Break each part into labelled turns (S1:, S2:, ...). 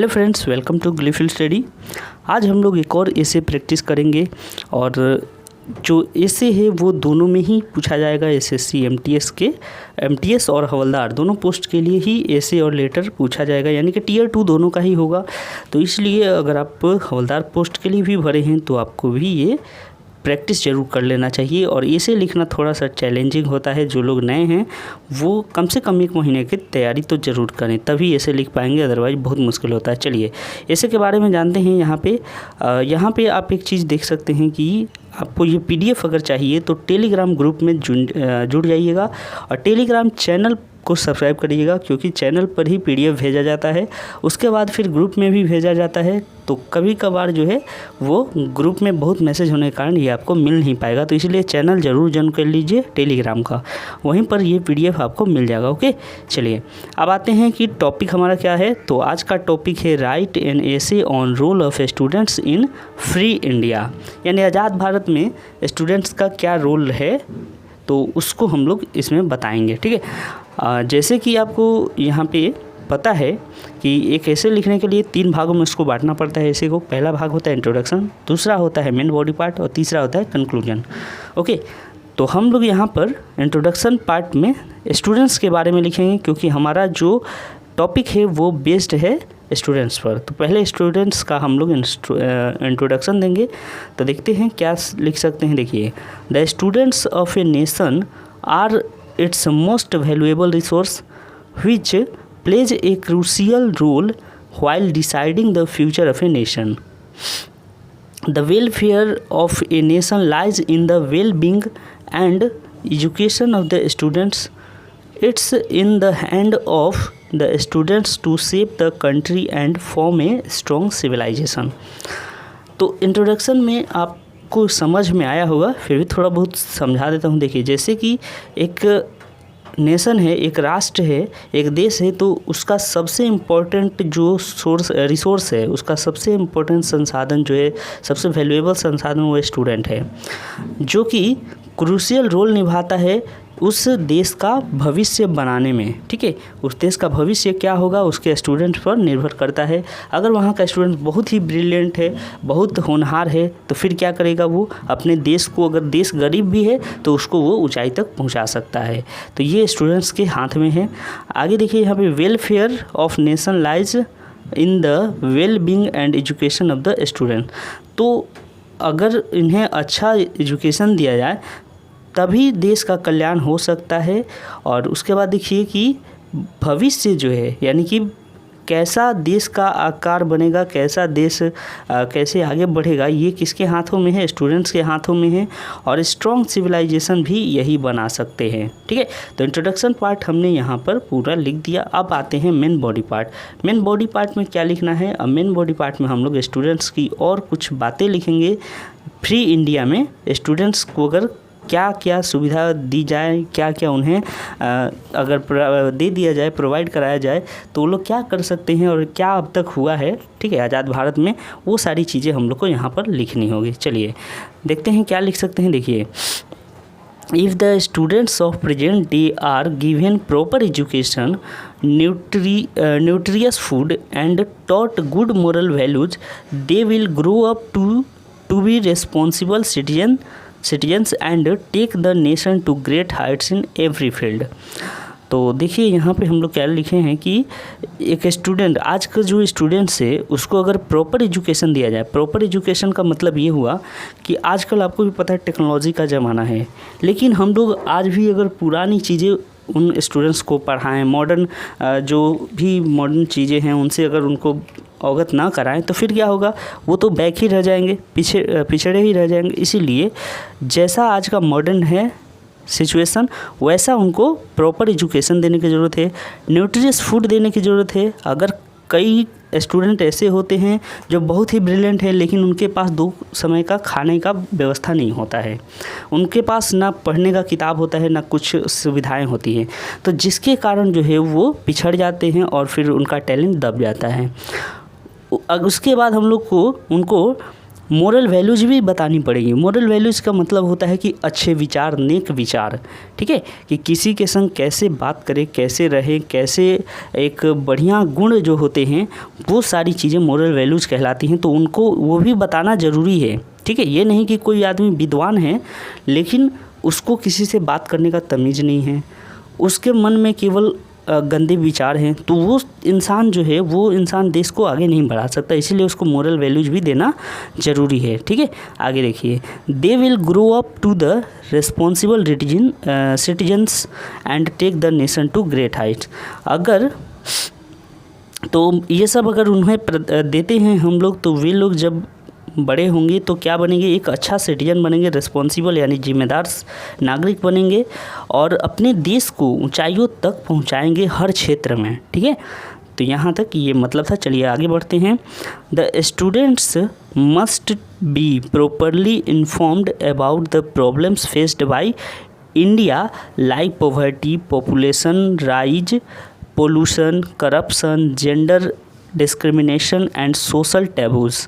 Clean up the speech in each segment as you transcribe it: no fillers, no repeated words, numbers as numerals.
S1: Hello friends, welcome to Gleefield study. आज हम लोग एक और एसे प्रैक्टिस करेंगे और जो एसे है वो दोनों में ही पूछा जाएगा। एसएससी एमटीएस और हवलदार दोनों पोस्ट के लिए ही एसे और लेटर पूछा जाएगा, यानी कि टीयर 2 दोनों का ही होगा। तो इसलिए अगर आप हवलदार पोस्ट के लिए भी भरे हैं तो आपको भी ये प्रैक्टिस ज़रूर कर लेना चाहिए। और ऐसे लिखना थोड़ा सा चैलेंजिंग होता है। जो लोग नए हैं वो कम से कम 1 महीने की तैयारी तो ज़रूर करें, तभी ऐसे लिख पाएंगे, अदरवाइज़ बहुत मुश्किल होता है। चलिए ऐसे के बारे में जानते हैं। यहाँ पे आप एक चीज़ देख सकते हैं कि आपको ये पीडीएफ अगर चाहिए तो टेलीग्राम ग्रुप में जुड़ जाइएगा और टेलीग्राम चैनल को सब्सक्राइब करिएगा, क्योंकि चैनल पर ही पीडीएफ भेजा जाता है, उसके बाद फिर ग्रुप में भी भेजा जाता है। तो कभी कभार जो है वो ग्रुप में बहुत मैसेज होने के कारण ये आपको मिल नहीं पाएगा, तो इसलिए चैनल ज़रूर ज्वाइन कर लीजिए टेलीग्राम का, वहीं पर ये पीडीएफ आपको मिल जाएगा। ओके, चलिए अब आते हैं कि टॉपिक हमारा क्या है। तो आज का टॉपिक है right an essay on roll of students in free India, यानी आज़ाद भारत में स्टूडेंट्स का क्या रोल है, तो उसको हम लोग इसमें बताएंगे। ठीक है, जैसे कि आपको यहाँ पे पता है कि एक ऐसे लिखने के लिए 3 भागों में उसको बांटना पड़ता है ऐसे को। पहला भाग होता है इंट्रोडक्शन, दूसरा होता है मेन बॉडी पार्ट और तीसरा होता है कंक्लूजन। ओके, तो हम लोग यहाँ पर इंट्रोडक्शन पार्ट में स्टूडेंट्स के बारे में लिखेंगे, क्योंकि हमारा जो टॉपिक है वो बेस्ड है स्टूडेंट्स पर। तो पहले स्टूडेंट्स का हम लोग इंट्रोडक्शन देंगे। तो देखते हैं क्या लिख सकते हैं। देखिए, the students of a nation are its most valuable resource which plays a crucial role while deciding the future of a nation. The welfare of a nation lies in the well-being and education of the students. It's in the hand of the students to shape the country and form a strong civilization. तो introduction में आप को समझ में आया होगा, फिर भी थोड़ा बहुत समझा देता हूँ। देखिए, जैसे कि एक नेशन है, एक राष्ट्र है, एक देश है, तो उसका सबसे इम्पोर्टेंट जो रिसोर्स है, उसका सबसे इम्पोर्टेंट संसाधन जो है, सबसे वैल्यूएबल संसाधन वो स्टूडेंट है, जो कि क्रूशियल रोल निभाता है उस देश का भविष्य बनाने में। ठीक है, उस देश का भविष्य क्या होगा उसके स्टूडेंट पर निर्भर करता है। अगर वहाँ का स्टूडेंट बहुत ही ब्रिलियंट है, बहुत होनहार है, तो फिर क्या करेगा वो अपने देश को, अगर देश गरीब भी है तो उसको वो ऊंचाई तक पहुँचा सकता है। तो ये स्टूडेंट्स के हाथ में है। आगे देखिए, यहाँ पे welfare of nation lies in the well being and education of the student. तो अगर इन्हें अच्छा एजुकेशन दिया जाए तभी देश का कल्याण हो सकता है। और उसके बाद देखिए कि भविष्य जो है, यानी कि कैसा देश का आकार बनेगा, कैसा देश कैसे आगे बढ़ेगा, ये किसके हाथों में है? स्टूडेंट्स के हाथों में है। और स्ट्रॉन्ग सिविलाइजेशन भी यही बना सकते हैं। ठीक है, तो इंट्रोडक्शन पार्ट हमने यहाँ पर पूरा लिख दिया। अब आते हैं main body part. Main body part में क्या लिखना है? अब मेन बॉडी पार्ट में हम लोग स्टूडेंट्स की और कुछ बातें लिखेंगे। फ्री इंडिया में स्टूडेंट्स को अगर क्या क्या सुविधा दी जाए, क्या क्या उन्हें अगर दे दिया जाए, प्रोवाइड कराया जाए, तो वो लोग क्या कर सकते हैं और क्या अब तक हुआ है, ठीक है, आज़ाद भारत में, वो सारी चीज़ें हम लोग को यहाँ पर लिखनी होगी। चलिए देखते हैं क्या लिख सकते हैं। देखिए, if the students of present day are given proper education, nutritious food and taught good moral values, they will grow up to be responsible citizens and take the nation to great heights in every field. तो देखिए यहाँ पे हम लोग क्या लिखे हैं कि एक स्टूडेंट, आज का जो स्टूडेंट्स है उसको अगर प्रॉपर एजुकेशन दिया जाए। प्रॉपर एजुकेशन का मतलब ये हुआ कि आजकल आपको भी पता है टेक्नोलॉजी का ज़माना है, लेकिन हम लोग आज भी अगर पुरानी चीज़ें उन स्टूडेंट्स को पढ़ाएं, मॉडर्न जो भी मॉडर्न चीज़ें हैं उनसे अगर उनको अवगत ना कराएं, तो फिर क्या होगा? वो तो बैक ही रह जाएंगे, पिछड़े ही रह जाएंगे। इसीलिए जैसा आज का मॉडर्न है सिचुएशन, वैसा उनको प्रॉपर एजुकेशन देने की ज़रूरत है, न्यूट्रिशियस फूड देने की ज़रूरत है। अगर कई स्टूडेंट ऐसे होते हैं जो बहुत ही ब्रिलियंट है, लेकिन उनके पास 2 समय का खाने का व्यवस्था नहीं होता है, उनके पास ना पढ़ने का किताब होता है, ना कुछ सुविधाएं होती हैं, तो जिसके कारण जो है वो पिछड़ जाते हैं और फिर उनका टैलेंट दब जाता है। उसके बाद हम लोग को उनको मोरल वैल्यूज़ भी बतानी पड़ेगी। मोरल वैल्यूज़ का मतलब होता है कि अच्छे विचार, नेक विचार, ठीक है, कि किसी के संग कैसे बात करें, कैसे रहें, कैसे एक बढ़िया गुण जो होते हैं वो सारी चीज़ें मोरल वैल्यूज़ कहलाती हैं। तो उनको वो भी बताना ज़रूरी है, ठीक है। ये नहीं कि कोई आदमी विद्वान है लेकिन उसको किसी से बात करने का तमीज़ नहीं है, उसके मन में केवल गंदे विचार हैं, तो वो इंसान जो है वो इंसान देश को आगे नहीं बढ़ा सकता। इसीलिए उसको मोरल वैल्यूज भी देना ज़रूरी है, ठीक है। आगे देखिए, they will grow up to the responsible citizens and take the nation to great heights. अगर तो ये सब अगर उन्हें देते हैं हम लोग, तो वे लोग जब बड़े होंगे तो क्या बनेंगे, एक अच्छा सिटीजन बनेंगे, रिस्पॉन्सिबल यानी जिम्मेदार नागरिक बनेंगे और अपने देश को ऊंचाइयों तक पहुंचाएंगे हर क्षेत्र में, ठीक है। तो यहाँ तक ये मतलब था। चलिए आगे बढ़ते हैं। The students must be properly informed about the problems faced by India like poverty, population rise, pollution, corruption, gender discrimination and social taboos.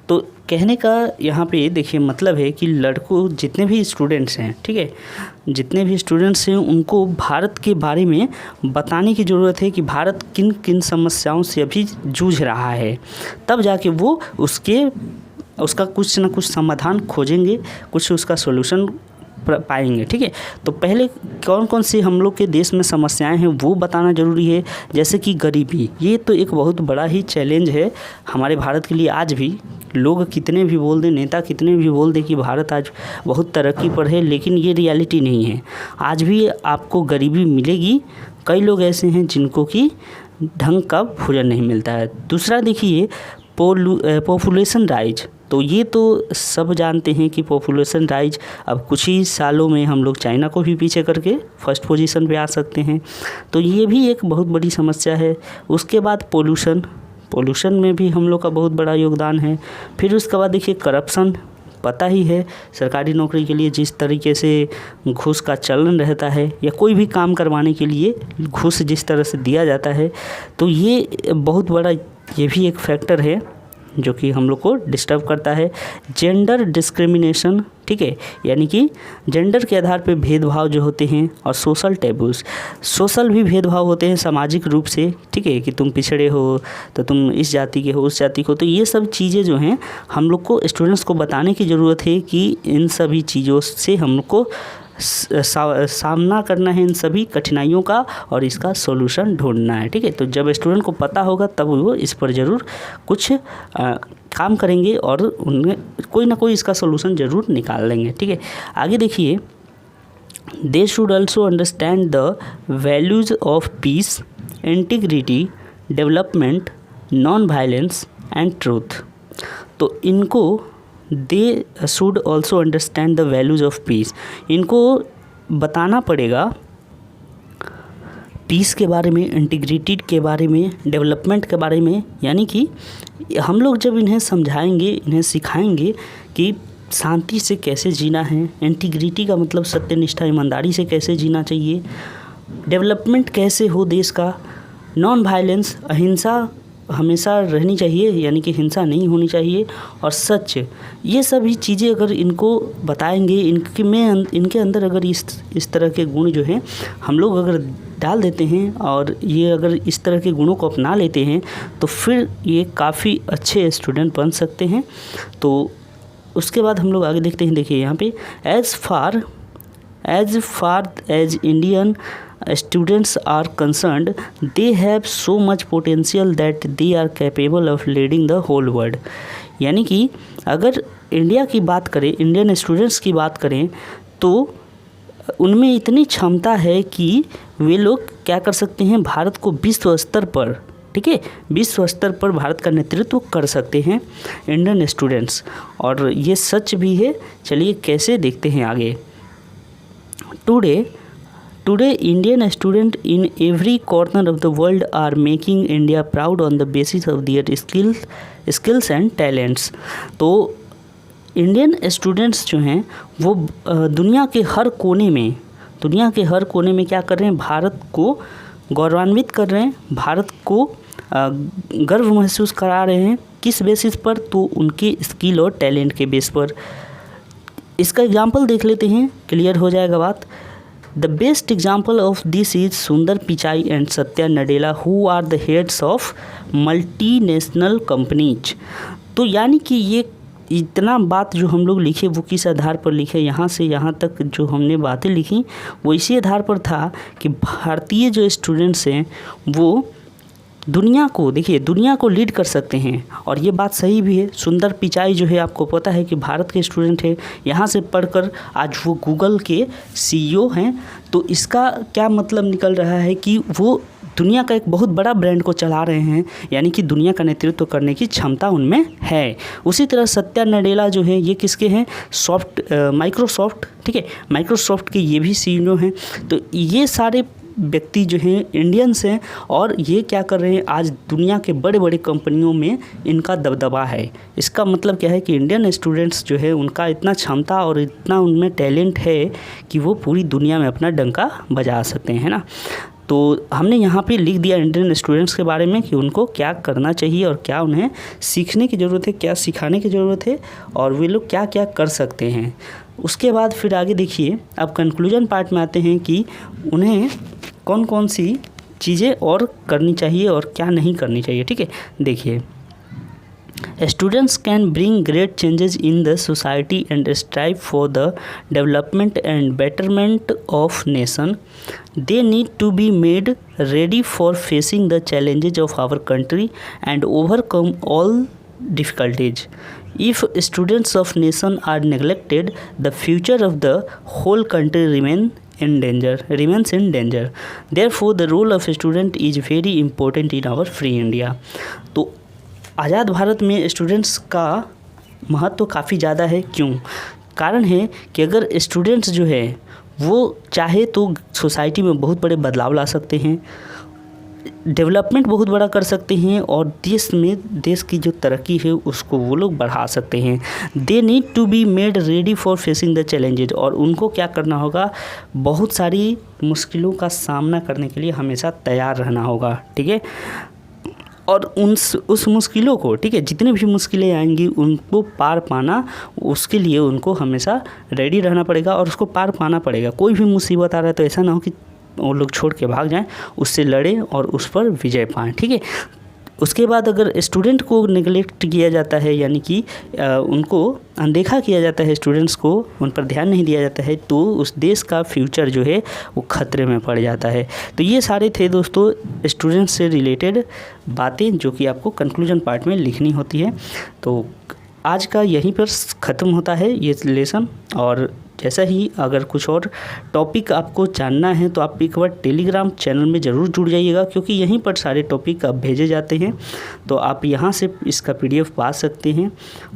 S1: तो कहने का यहाँ पे देखिए मतलब है कि लड़कों, जितने भी स्टूडेंट्स हैं, ठीक है, जितने भी स्टूडेंट्स हैं उनको भारत के बारे में बताने की ज़रूरत है कि भारत किन किन समस्याओं से अभी जूझ रहा है, तब जाके वो उसका कुछ ना कुछ समाधान खोजेंगे, कुछ उसका सॉल्यूशन पाएंगे, ठीक है। तो पहले कौन कौन सी हम लोग के देश में समस्याएं हैं वो बताना ज़रूरी है। जैसे कि गरीबी, ये तो एक बहुत बड़ा ही चैलेंज है हमारे भारत के लिए। आज भी लोग कितने भी बोल दें, नेता कितने भी बोल दें कि भारत आज बहुत तरक्की पर है, लेकिन ये रियलिटी नहीं है। आज भी आपको गरीबी मिलेगी। कई लोग ऐसे हैं जिनको कि ढंग का भोजन नहीं मिलता है। दूसरा देखिए, पॉपुलेशन राइज। तो ये तो सब जानते हैं कि पॉपुलेशन राइज अब कुछ ही सालों में हम लोग चाइना को भी पीछे करके फर्स्ट पोजीशन पे आ सकते हैं। तो ये भी एक बहुत बड़ी समस्या है। उसके बाद पोल्यूशन में भी हम लोग का बहुत बड़ा योगदान है। फिर उसके बाद देखिए करप्शन, पता ही है सरकारी नौकरी के लिए जिस तरीके से घूस का चलन रहता है, या कोई भी काम करवाने के लिए घूस जिस तरह से दिया जाता है, तो ये बहुत बड़ा, ये भी एक फैक्टर है जो कि हम लोग को डिस्टर्ब करता है। जेंडर डिस्क्रिमिनेशन, ठीक है, यानी कि जेंडर के आधार पे भेदभाव जो होते हैं, और सोशल टैबूज़, सोशल भी भेदभाव होते हैं सामाजिक रूप से, ठीक है, कि तुम पिछड़े हो तो तुम इस जाति के हो, उस जाति को। तो ये सब चीज़ें जो हैं हम लोग को स्टूडेंट्स को बताने की ज़रूरत है कि इन सभी चीज़ों से हम लोग को सामना करना है, इन सभी कठिनाइयों का, और इसका सॉल्यूशन ढूंढना है, ठीक है। तो जब स्टूडेंट को पता होगा तब वो इस पर ज़रूर कुछ काम करेंगे और उनमें कोई ना कोई इसका सॉल्यूशन ज़रूर निकाल लेंगे, ठीक है। आगे देखिए, they should also understand the values of peace, integrity, development, non violence and truth. तो इनको they should also understand the values of peace, इनको बताना पड़ेगा पीस के बारे में, इंटीग्रिटी के बारे में, डेवलपमेंट के बारे में। यानी कि हम लोग जब इन्हें समझाएंगे, इन्हें सिखाएंगे कि शांति से कैसे जीना है, इंटीग्रिटी का मतलब सत्यनिष्ठा, ईमानदारी से कैसे जीना चाहिए, डेवलपमेंट कैसे हो देश का, नॉन वायलेंस, अहिंसा हमेशा रहनी चाहिए, यानी कि हिंसा नहीं होनी चाहिए, और सच, ये सभी चीज़ें अगर इनको बताएंगे, इनके अंदर अगर इस तरह के गुण जो हैं हम लोग अगर डाल देते हैं, और ये अगर इस तरह के गुणों को अपना लेते हैं, तो फिर ये काफ़ी अच्छे स्टूडेंट बन सकते हैं। तो उसके बाद हम लोग आगे देखते हैं। देखिए यहाँ पे, as far as Indian students are concerned, they have so much potential that they are capable of leading the whole world। यानी कि अगर इंडिया की बात करें, इंडियन स्टूडेंट्स की बात करें, तो उनमें इतनी क्षमता है कि वे लोग क्या कर सकते हैं, भारत को विश्व स्तर पर, ठीक है, विश्व स्तर पर भारत का नेतृत्व कर सकते हैं इंडियन स्टूडेंट्स। और ये सच भी है। चलिए कैसे देखते हैं आगे। Today, Indian students in every corner of the world are making India proud on the basis of their skills and talents। तो इंडियन स्टूडेंट्स जो हैं वो दुनिया के हर कोने में क्या कर रहे हैं, भारत को गौरवान्वित कर रहे हैं, भारत को गर्व महसूस करा रहे हैं। किस बेसिस पर? तो उनके स्किल और टैलेंट के बेस पर। इसका एग्जाम्पल देख लेते हैं, क्लियर हो जाएगा बात। The best example of this is Sundar Pichai and Satya Nadella who are the heads of multinational companies. तो यानी कि ये इतना बात जो हम लोग लिखे वो किस आधार पर लिखे, यहाँ से यहाँ तक जो हमने बातें लिखी वो इसी आधार पर था कि भारतीय जो स्टूडेंट्स हैं वो दुनिया को, देखिए, दुनिया को लीड कर सकते हैं। और ये बात सही भी है। सुंदर पिचाई जो है, आपको पता है कि भारत के स्टूडेंट है, यहाँ से पढ़कर आज वो गूगल के CEO हैं। तो इसका क्या मतलब निकल रहा है कि वो दुनिया का एक बहुत बड़ा ब्रांड को चला रहे हैं, यानी कि दुनिया का नेतृत्व करने की क्षमता उनमें है। उसी तरह सत्या नडेला जो है ये किसके हैं? माइक्रोसॉफ्ट, ठीक है, माइक्रोसॉफ्ट के ये भी CEO हैं। तो ये सारे व्यक्ति जो हैं इंडियंस हैं और ये क्या कर रहे हैं, आज दुनिया के बड़े बड़े कंपनियों में इनका दबदबा है। इसका मतलब क्या है कि इंडियन स्टूडेंट्स जो है उनका इतना क्षमता और इतना उनमें टैलेंट है कि वो पूरी दुनिया में अपना डंका बजा सकते हैं ना। तो हमने यहाँ पे लिख दिया इंडियन स्टूडेंट्स के बारे में कि उनको क्या करना चाहिए और क्या उन्हें सीखने की ज़रूरत है, क्या सिखाने की ज़रूरत है और वे लोग क्या क्या कर सकते हैं। उसके बाद फिर आगे देखिए, अब कंक्लूजन पार्ट में आते हैं कि उन्हें कौन कौन सी चीज़ें और करनी चाहिए और क्या नहीं करनी चाहिए। ठीक है, देखिए, students can bring great changes in the society and strive for the development and betterment of nation. They need to be made ready for facing the challenges of our country and overcome all difficulties. If students of nation are neglected, the future of the whole country remains in danger. Therefore, the role of student is very important in our free India. तो आज़ाद भारत में students का महत्व काफ़ी ज़्यादा है। क्यों? कारण है कि अगर स्टूडेंट्स जो है वो चाहे तो सोसाइटी में बहुत बड़े बदलाव ला सकते हैं, डेवलपमेंट बहुत बड़ा कर सकते हैं और देश की जो तरक्की है उसको वो लोग बढ़ा सकते हैं। They need to be made ready for facing the challenges, और उनको क्या करना होगा, बहुत सारी मुश्किलों का सामना करने के लिए हमेशा तैयार रहना होगा। ठीक है, और उस मुश्किलों को, ठीक है, जितनी भी मुश्किलें आएंगी उनको पार पाना, उसके लिए उनको हमेशा रेडी रहना पड़ेगा और उसको पार पाना पड़ेगा। कोई भी मुसीबत आ रहा है तो ऐसा ना हो कि वो लोग छोड़ के भाग जाएं, उससे लड़ें और उस पर विजय पाएँ। ठीक है, उसके बाद अगर स्टूडेंट को नेगलेक्ट किया जाता है, यानी कि उनको अनदेखा किया जाता है, स्टूडेंट्स को उन पर ध्यान नहीं दिया जाता है, तो उस देश का फ्यूचर जो है वो खतरे में पड़ जाता है। तो ये सारे थे दोस्तों स्टूडेंट्स से रिलेटेड बातें जो कि आपको कंक्लूजन पार्ट में लिखनी होती है। तो आज का यहीं पर ख़त्म होता है ये लेसन। और जैसा ही अगर कुछ और टॉपिक आपको जानना है तो आप एक बार टेलीग्राम चैनल में ज़रूर जुड़ जाइएगा, क्योंकि यहीं पर सारे टॉपिक अब भेजे जाते हैं। तो आप यहां से इसका PDF पा सकते हैं।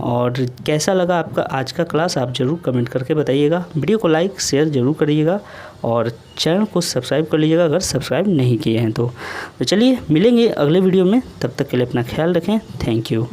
S1: और कैसा लगा आपका आज का क्लास आप ज़रूर कमेंट करके बताइएगा। वीडियो को लाइक शेयर ज़रूर करिएगा और चैनल को सब्सक्राइब कर लीजिएगा अगर सब्सक्राइब नहीं किए हैं तो चलिए मिलेंगे अगले वीडियो में। तब तक के लिए अपना ख्याल रखें। Thank you.